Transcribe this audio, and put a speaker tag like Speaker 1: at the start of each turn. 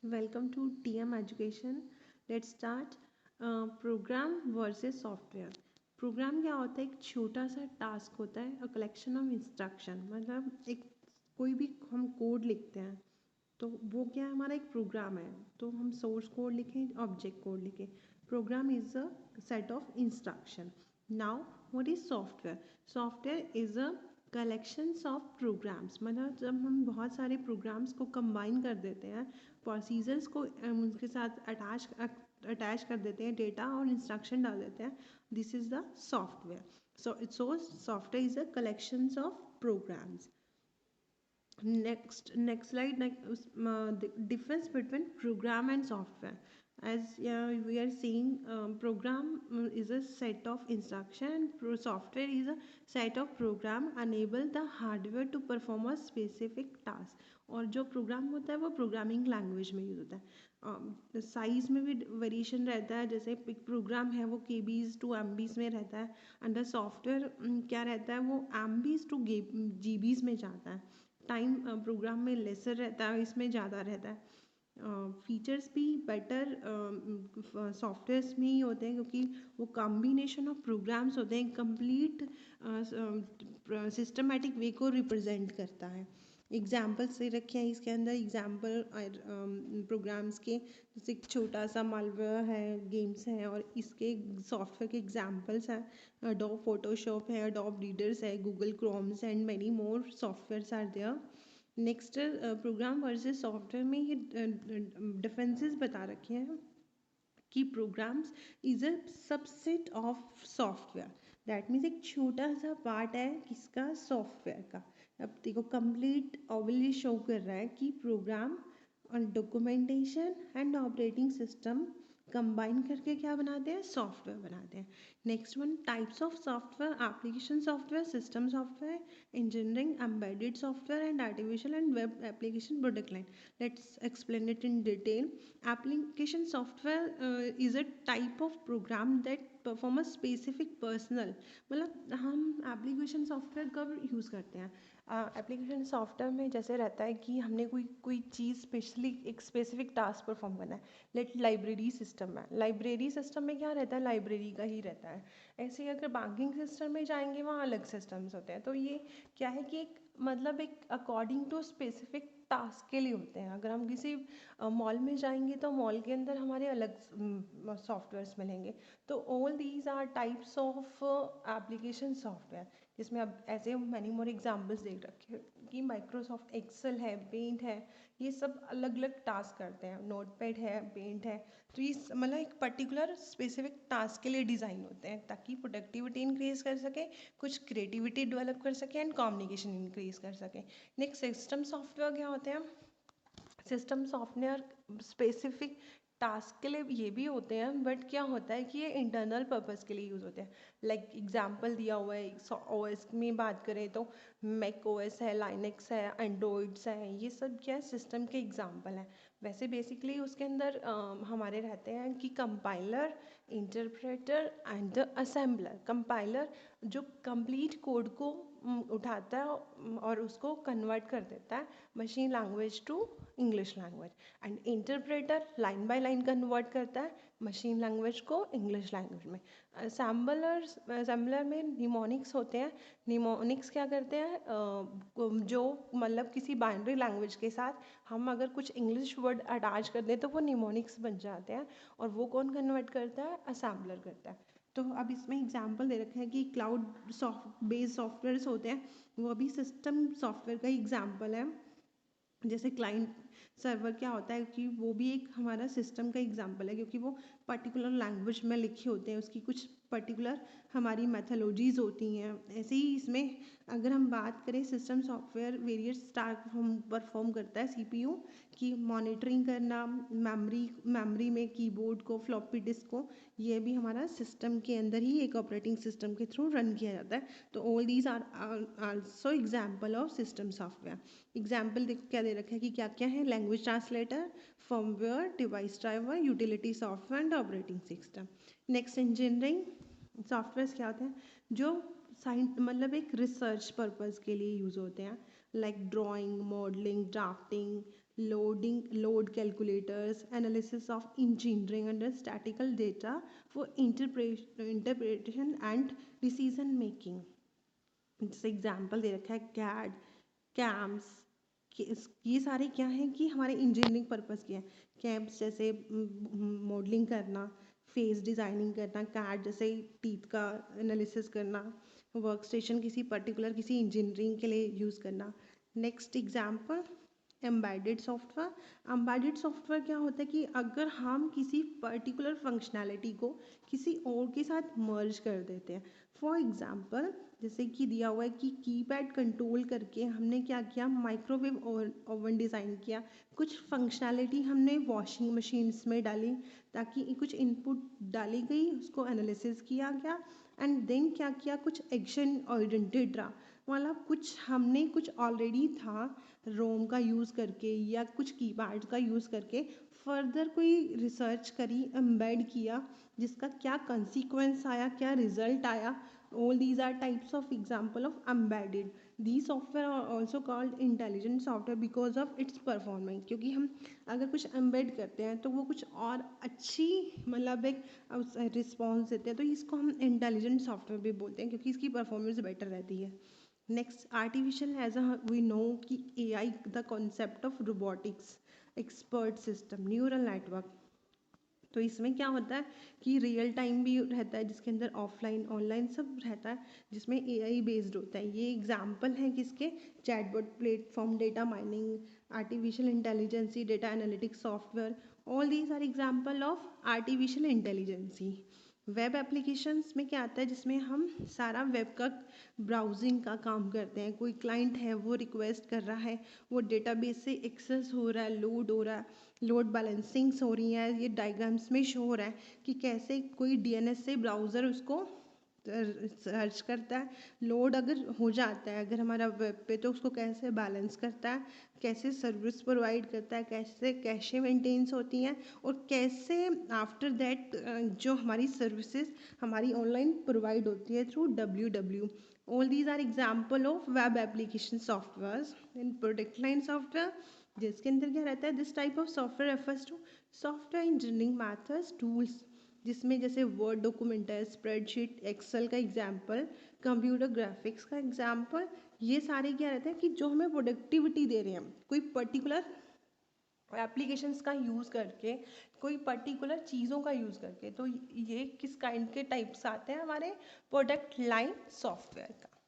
Speaker 1: Welcome to TM Education. Let's start. Program versus software. Program क्या होता है? एक छोटा सा टास्क होता है, अ कलेक्शन ऑफ इंस्ट्रक्शन. मतलब एक कोई भी हम कोड लिखते हैं तो वो क्या है, हमारा एक प्रोग्राम है. तो हम सोर्स कोड लिखें, ऑब्जेक्ट कोड लिखें. Program is a set of instruction. Now what is software? Software is a collections of programs. मतलब जब हम बहुत सारे प्रोग्राम्स को कंबाइन कर देते हैं, प्रोसीजर्स को उनके साथ अटैच कर देते हैं, डेटा और इंस्ट्रक्शन डाल देते हैं, this is the software. So software is a collections of programs. Next slide. The difference between program and software. As we are seeing, program is a set of instruction. Software is a set of program enable the hardware to perform a specific task. और जो programme होता है वो programming language में use होता है. Size में भी वेरिएशन रहता है. जैसे एक प्रोग्राम है वो केबीज टू एमबीज में रहता है. अंडर सॉफ्टवेयर क्या रहता है, वो एमबीज टू जीबीज में जाता है. टाइम प्रोग्राम में लेसर रहता है, इसमें ज़्यादा रहता है. फीचर्स भी बेटर सॉफ्टवेयर्स में ही होते हैं, क्योंकि वो कॉम्बिनेशन ऑफ प्रोग्राम्स होते हैं, कंप्लीट सिस्टमेटिक वे को रिप्रेजेंट करता है. एग्जाम्पल्स दे रखे हैं इसके अंदर. एग्जाम्पल प्रोग्राम्स के, जैसे एक छोटा सा मालवेयर है, गेम्स हैं, और इसके सॉफ्टवेयर के एग्जाम्पल्स हैं. अडोब फोटोशॉप है, अडोब रीडर्स है, Google chromes and many more softwares are there. Next program versus software में ये डिफरेंसेस बता रखे हैं कि programs is a subset of software. That means एक छोटा सा पार्ट है किसका, सॉफ्टवेयर का. अब देखो कंप्लीट ओवरली शो कर रहा है कि प्रोग्राम और documentation and operating system combine करके क्या बनाते हैं, सॉफ्टवेयर बनाते हैं. Next one, types of software: application software, system software, engineering, embedded software and artificial and web application product line. Let's explain it in detail. Application software is a type of program that perform a specific personal. मतलब हम application software कब use करते हैं? Application software में जैसे रहता है कि हमने कोई कोई चीज़ स्पेशली एक स्पेसिफिक टास्क परफॉर्म करना है. लेट लाइब्रेरी सिस्टम है. लाइब्रेरी सिस्टम में क्या रहता है, लाइब्रेरी का ही रहता है. ऐसे ही अगर बैंकिंग सिस्टम में जाएंगे, वहाँ अलग सिस्टम्स होते हैं. तो ये क्या है कि एक मतलब एक अकॉर्डिंग टू स्पेसिफिक टास्क के लिए होते हैं. अगर हम किसी मॉल में जाएंगे तो मॉल के अंदर हमारे अलग सॉफ्टवेयर्स मिलेंगे. तो all these are types of application software, जिसमें अब ऐसे मैनी मोर एग्जाम्पल्स देख रखे हैं कि माइक्रोसॉफ्ट एक्सेल है, पेंट है, ये सब अलग अलग टास्क करते हैं. नोटपैड है, पेंट है. तो ये मतलब एक पर्टिकुलर स्पेसिफिक टास्क के लिए डिज़ाइन होते हैं, ताकि प्रोडक्टिविटी इंक्रीज कर सके, कुछ क्रिएटिविटी डेवलप कर सके एंड कम्युनिकेशन इंक्रीज कर सके. नेक्स्ट, सिस्टम सॉफ्टवेयर क्या होते हैं? सिस्टम सॉफ्टवेयर स्पेसिफिक टास्क के लिए ये भी होते हैं, बट क्या होता है कि ये इंटरनल पर्पस के लिए यूज़ होते हैं. लाइक एग्जांपल दिया हुआ है, ओएस में बात करें तो मैक ओएस है, लाइनक्स है, एंड्रॉइड्स है, ये सब क्या है, सिस्टम के एग्जांपल हैं. वैसे बेसिकली उसके अंदर हमारे रहते हैं कि compiler, interpreter and the assembler. Compiler जो कंप्लीट कोड को उठाता है और उसको कन्वर्ट कर देता है machine language to English language. And interpreter line by line convert करता है मशीन लैंग्वेज को इंग्लिश लैंग्वेज में. असेंबलर में निमोनिक्स होते हैं. निमोनिक्स क्या करते हैं, जो मतलब किसी बाइनरी लैंग्वेज के साथ हम अगर कुछ इंग्लिश वर्ड अटैच कर दें तो वो निमोनिक्स बन जाते हैं, और वो कौन कन्वर्ट करता है, असेंबलर करता है. तो अब इसमें एग्जांपल दे रखे हैं कि क्लाउड बेस्ड सॉफ्टवेयर्स होते हैं, वो भी सिस्टम सॉफ्टवेयर का ही एग्जांपल है. जैसे क्लाइंट सर्वर क्या होता है कि वो भी एक हमारा सिस्टम का एग्जांपल है, क्योंकि वो पर्टिकुलर लैंग्वेज में लिखे होते हैं, उसकी कुछ पर्टिकुलर हमारी मैथोलॉजीज होती हैं. ऐसे ही इसमें अगर हम बात करें, system software various task perform करता है. सीपीयू की मॉनिटरिंग करना, मेमोरी में कीबोर्ड को, फ्लॉपी डिस्क को, ये भी हमारा सिस्टम के अंदर ही एक ऑपरेटिंग सिस्टम के थ्रू रन किया जाता है. तो all these are also example of system software. Example क्या दे रखा है कि क्या क्या है, language translator, firmware, device driver, utility software and operating system. Next, engineering software क्या होते हैं, जो मतलब एक रिसर्च पर्पज़ के लिए यूज़ होते हैं. Like drawing, modelling, drafting, load calculators, analysis of engineering under statistical data for interpretation and decision making. जैसे एग्जाम्पल दे रखा है कैड, कैम्स, ये सारे क्या हैं कि हमारे इंजीनियरिंग पर्पस के हैं। कैम्स जैसे मॉडलिंग करना, फेस डिज़ाइनिंग करना, कैड जैसे टीथ का एनालिसिस करना, वर्क स्टेशन किसी पर्टिकुलर किसी इंजीनियरिंग के लिए यूज़ करना। Next example embedded software. Embedded software क्या होता है कि अगर हम किसी पर्टिकुलर फंक्शनैलिटी को किसी और के साथ मर्ज कर देते हैं। फॉर एग्जांपल जैसे कि दिया हुआ है कि कीपैड कंट्रोल करके हमने क्या किया, माइक्रोवेव ओवन डिज़ाइन किया। कुछ फंक्शनैलिटी हमने वॉशिंग मशीन्स में डाली ताकि कुछ इनपुट डाली गई, उसको एनालिसिस किया गया एंड देन क्या किया, कुछ एक्शन ओरिएंटेड रहा। मतलब कुछ हमने कुछ ऑलरेडी था रोम का यूज़ करके या कुछ कीपैड का यूज़ करके फर्दर कोई रिसर्च करी, एम्बेड किया, जिसका क्या कंसीक्वेंस आया, क्या रिजल्ट आया। All these are types of example of embedded. The software are also called intelligent software because of its performance. क्योंकि हम अगर कुछ एम्बेड करते हैं तो वो कुछ और अच्छी मतलब एक रिस्पॉन्स देते हैं, तो इसको हम इंटेलिजेंट सॉफ्टवेयर भी बोलते हैं क्योंकि इसकी परफॉर्मेंस बेटर रहती है। Next artificial as we know कि AI the concept of robotics, expert system, neural network. तो इसमें क्या होता है कि रियल टाइम भी रहता है जिसके अंदर ऑफलाइन ऑनलाइन सब रहता है, जिसमें AI बेस्ड होता है। ये एग्जाम्पल है किसके, chatbot platform, data mining, artificial intelligence, data analytics software. All these are example of artificial intelligence. Web applications में क्या आता है, जिसमें हम सारा वेब का ब्राउजिंग का काम करते हैं। कोई क्लाइंट है वो रिक्वेस्ट कर रहा है, वो डेटाबेस से एक्सेस हो रहा है, लोड हो रहा है, लोड बैलेंसिंग्स हो रही हैं, ये डायग्राम्स में शो हो रहा है कि कैसे कोई DNS से ब्राउज़र उसको सर्च करता है, लोड अगर हो जाता है अगर हमारा वेब पे तो उसको कैसे बैलेंस करता है, कैसे सर्विस प्रोवाइड करता है, कैसे कैशे मेंटेन्स होती हैं और कैसे आफ्टर दैट जो हमारी सर्विसेज हमारी ऑनलाइन प्रोवाइड होती है through WW। All these are example of web application software. In product line software जिसके अंदर क्या रहता है, this type of software refers to software engineering methods tools, जिसमें जैसे वर्ड डॉक्यूमेंट है, स्प्रेडशीट, एक्सेल का एग्जाम्पल, कंप्यूटर ग्राफिक्स का एग्जाम्पल। ये सारे क्या रहते हैं कि जो हमें प्रोडक्टिविटी दे रहे हैं कोई पर्टिकुलर एप्लीकेशंस का यूज़ करके, कोई पर्टिकुलर चीज़ों का यूज़ करके। तो ये किस काइंड के टाइप्स आते हैं हमारे प्रोडक्ट लाइन सॉफ्टवेयर का।